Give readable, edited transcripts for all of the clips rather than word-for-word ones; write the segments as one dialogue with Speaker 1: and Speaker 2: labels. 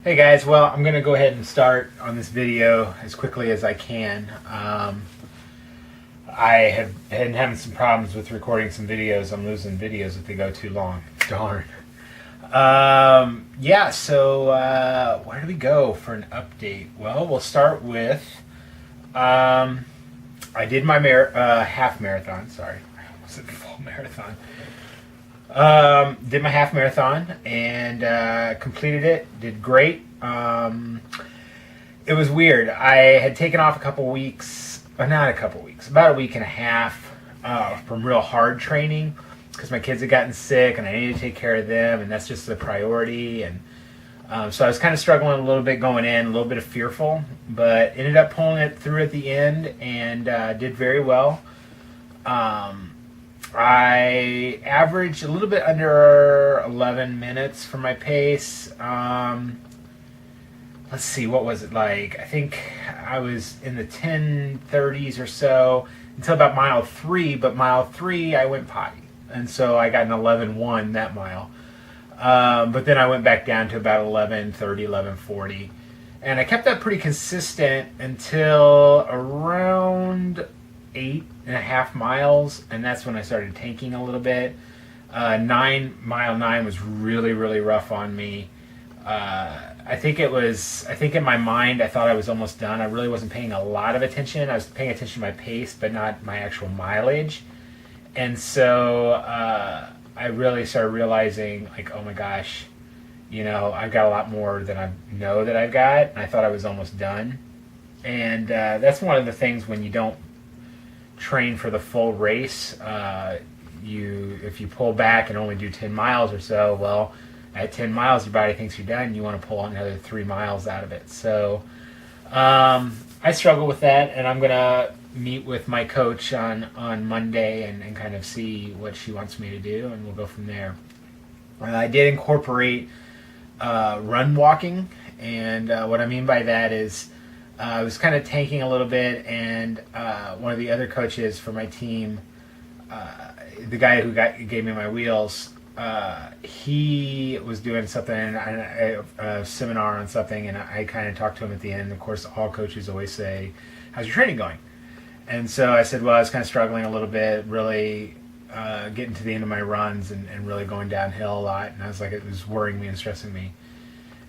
Speaker 1: Hey guys, well, I'm going to go ahead and start on this video as quickly as I can. I have been having some problems with recording some videos. I'm losing videos if they go too long. Darn. So where do we go for an update? Well, we'll start with, I did my half marathon, sorry. I almost said full marathon. Did my half marathon and completed it. Did great. It was weird. I had taken off a couple weeks, not a couple weeks, about a week and a half from real hard training because my kids had gotten sick and I needed to take care of them, and that's just the priority. And so I was kind of struggling a little bit going in, a little bit of fearful, but ended up pulling it through at the end and did very well. I averaged a little bit under 11 minutes for my pace. Let's see, what was it like? I think I was in the 10:30s or so until about mile 3, but mile 3 I went potty. And so I got an 11:1 that mile. But then I went back down to about 11:30, 11:40. And I kept that pretty consistent until around 8.5 miles, and that's when I started tanking a little bit. Mile 9 was really, really rough on me. I think in my mind I thought I was almost done. I really wasn't paying a lot of attention. I was paying attention to my pace, but not my actual mileage. And so I really started realizing, like, oh my gosh, I've got a lot more than I know that I've got, and I thought I was almost done. And that's one of the things when you don't train for the full race. If you pull back and only do 10 miles or so, well, at 10 miles your body thinks you're done. You want to pull another 3 miles out of it. So I struggle with that, and I'm gonna meet with my coach on Monday and kind of see what she wants me to do, and we'll go from there. I did incorporate run walking, and what I mean by that is I was kind of tanking a little bit, and one of the other coaches for my team, the guy who gave me my wheels, he was doing something, a seminar on something, and I kind of talked to him at the end. Of course, all coaches always say, "How's your training going?" And so I said, well, I was kind of struggling a little bit, really getting to the end of my runs and really going downhill a lot, and I was like, it was worrying me and stressing me.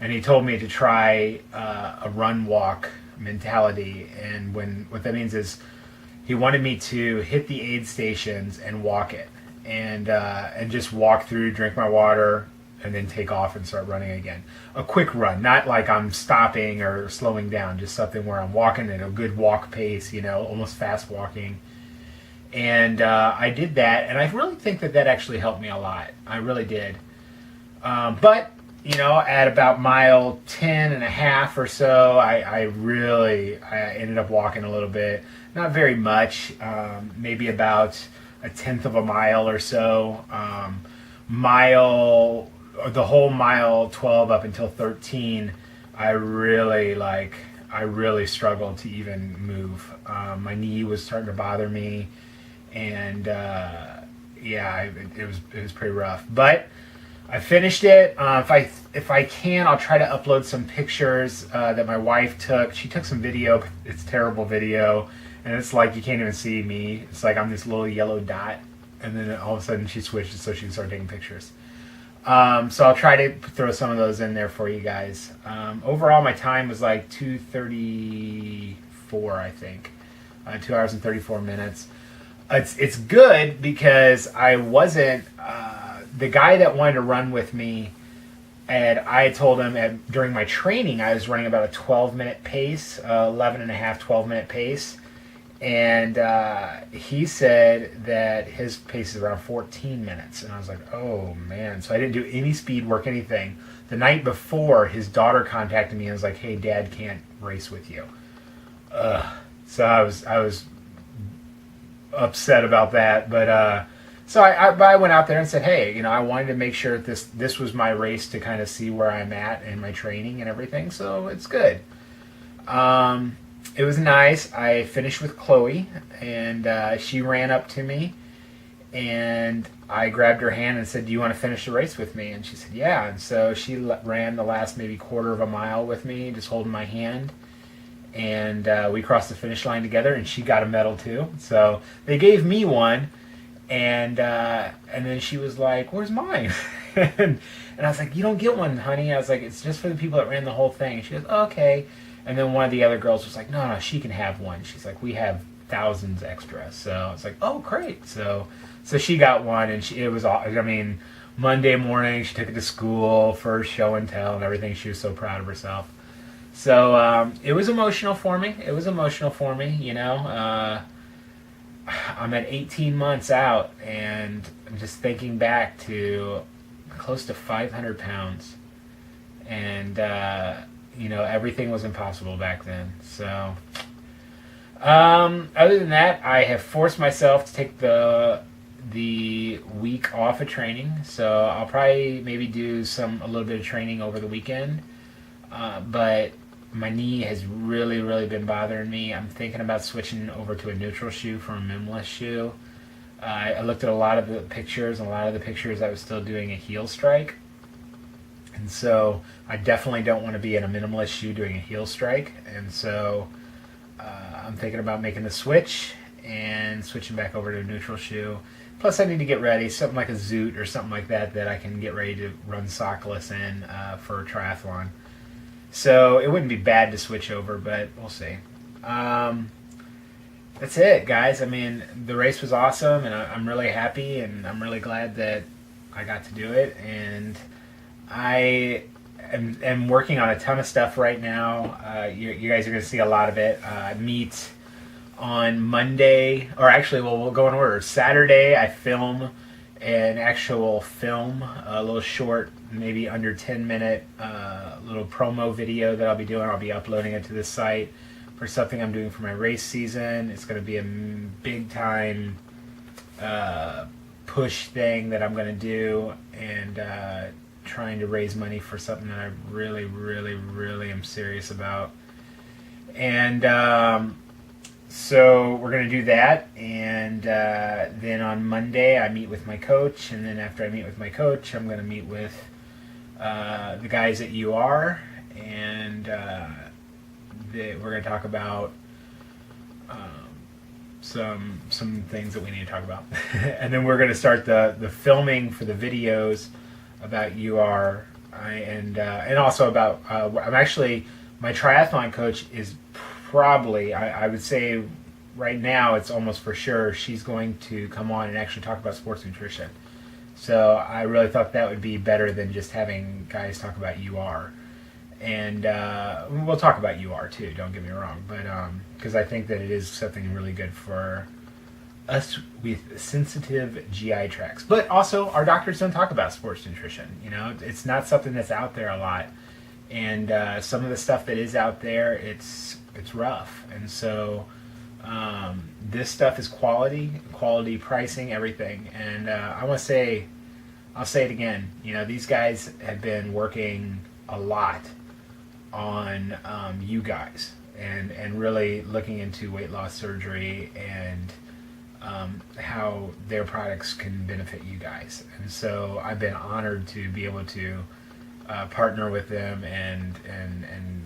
Speaker 1: And he told me to try a run walk mentality, and what that means is he wanted me to hit the aid stations and walk it, and just walk through, drink my water, and then take off and start running again. A quick run, not like I'm stopping or slowing down, just something where I'm walking at a good walk pace, almost fast walking. And I did that, and I really think that actually helped me a lot. I really did. But at about mile 10.5 or so, I ended up walking a little bit. Not very much, maybe about a tenth of a mile or so. The whole mile 12 up until 13, I really struggled to even move. My knee was starting to bother me, and it was pretty rough. But I finished it. If I can, I'll try to upload some pictures that my wife took. She took some video. It's terrible video, and it's like you can't even see me. It's like I'm this little yellow dot, and then all of a sudden she switched it so she can start taking pictures. So I'll try to throw some of those in there for you guys. Overall, my time was like 2:34, I think, 2 hours and 34 minutes. It's good because I wasn't. The guy that wanted to run with me, and I told him during my training I was running about a 12-minute pace, 12-minute pace, and he said that his pace is around 14 minutes, and I was like, oh man. So I didn't do any speed work, anything. The night before, his daughter contacted me and was like, hey, Dad can't race with you. So I was upset about that, but so I went out there and said, hey, I wanted to make sure that this was my race to kind of see where I'm at in my training and everything, so it's good. It was nice. I finished with Chloe, and she ran up to me, And I grabbed her hand and said, "Do you want to finish the race with me?" And she said, "Yeah." And so she ran the last maybe quarter of a mile with me, just holding my hand. And we crossed the finish line together, and she got a medal too. So they gave me one, and then she was like, "Where's mine?" and I was like, "You don't get one, honey." I was like, "It's just for the people that ran the whole thing." And she goes, "Oh, okay." And then one of the other girls was like, "No, she can have one." She's like, "We have thousands extra." So it's like, "Oh, great." So she got one, and it was all. I mean, Monday morning she took it to school, first show and tell, and everything. She was so proud of herself. So it was emotional for me. You know. I'm at 18 months out, and I'm just thinking back to close to 500 pounds, and you know, everything was impossible back then. So other than that, I have forced myself to take the week off of training. So I'll probably maybe do a little bit of training over the weekend, but my knee has really been bothering me. I'm thinking about switching over to a neutral shoe from a minimalist shoe. I looked at a lot of the pictures, and a lot of the pictures I was still doing a heel strike. And so I definitely don't want to be in a minimalist shoe doing a heel strike. And so I'm thinking about making the switch and switching back over to a neutral shoe. Plus I need to get ready, something like a Zoot or something like that I can get ready to run sockless in for a triathlon. So it wouldn't be bad to switch over, but we'll see. That's it, guys. I mean, the race was awesome, and I'm really happy, and I'm really glad that I got to do it. And I am working on a ton of stuff right now. You guys are going to see a lot of it. Meet on Monday, or actually, well, we'll go in order. Saturday, I film an actual film, a little short, maybe under 10-minute little promo video that I'll be doing. I'll be uploading it to the site for something I'm doing for my race season. It's going to be a big time push thing that I'm going to do, and trying to raise money for something that I really am serious about. And so we're going to do that, and then on Monday I meet with my coach, and then after I meet with my coach, I'm going to meet with the guys at UR, and we're going to talk about some things that we need to talk about. And then we're going to start the filming for the videos about UR, and also about I'm actually, my triathlon coach is probably, I would say right now it's almost for sure she's going to come on and actually talk about sports nutrition. So I really thought that would be better than just having guys talk about UR. And we'll talk about UR too, don't get me wrong, but because I think that it is something really good for us with sensitive GI tracts. But also, our doctors don't talk about sports nutrition. You know, it's not something that's out there a lot. And some of the stuff that is out there, it's rough. And so this stuff is quality pricing, everything. And I want to say, I'll say it again, you know, these guys have been working a lot on you guys, and really looking into weight loss surgery and how their products can benefit you guys. And so I've been honored to be able to partner with them and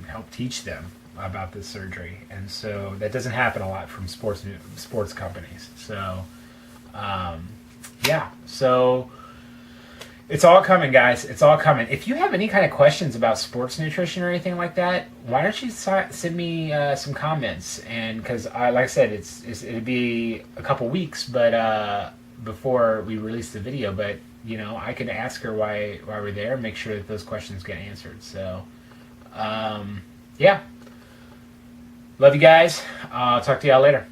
Speaker 1: help teach them about this surgery. And so that doesn't happen a lot from sports companies. So yeah, so it's all coming, guys. It's all coming. If you have any kind of questions about sports nutrition or anything like that, why don't you send me some comments? And because, like I said, it'd be a couple weeks, but before we release the video. But you know, I can ask her why we're there, and make sure that those questions get answered. So, yeah. Love you guys. I'll talk to y'all later.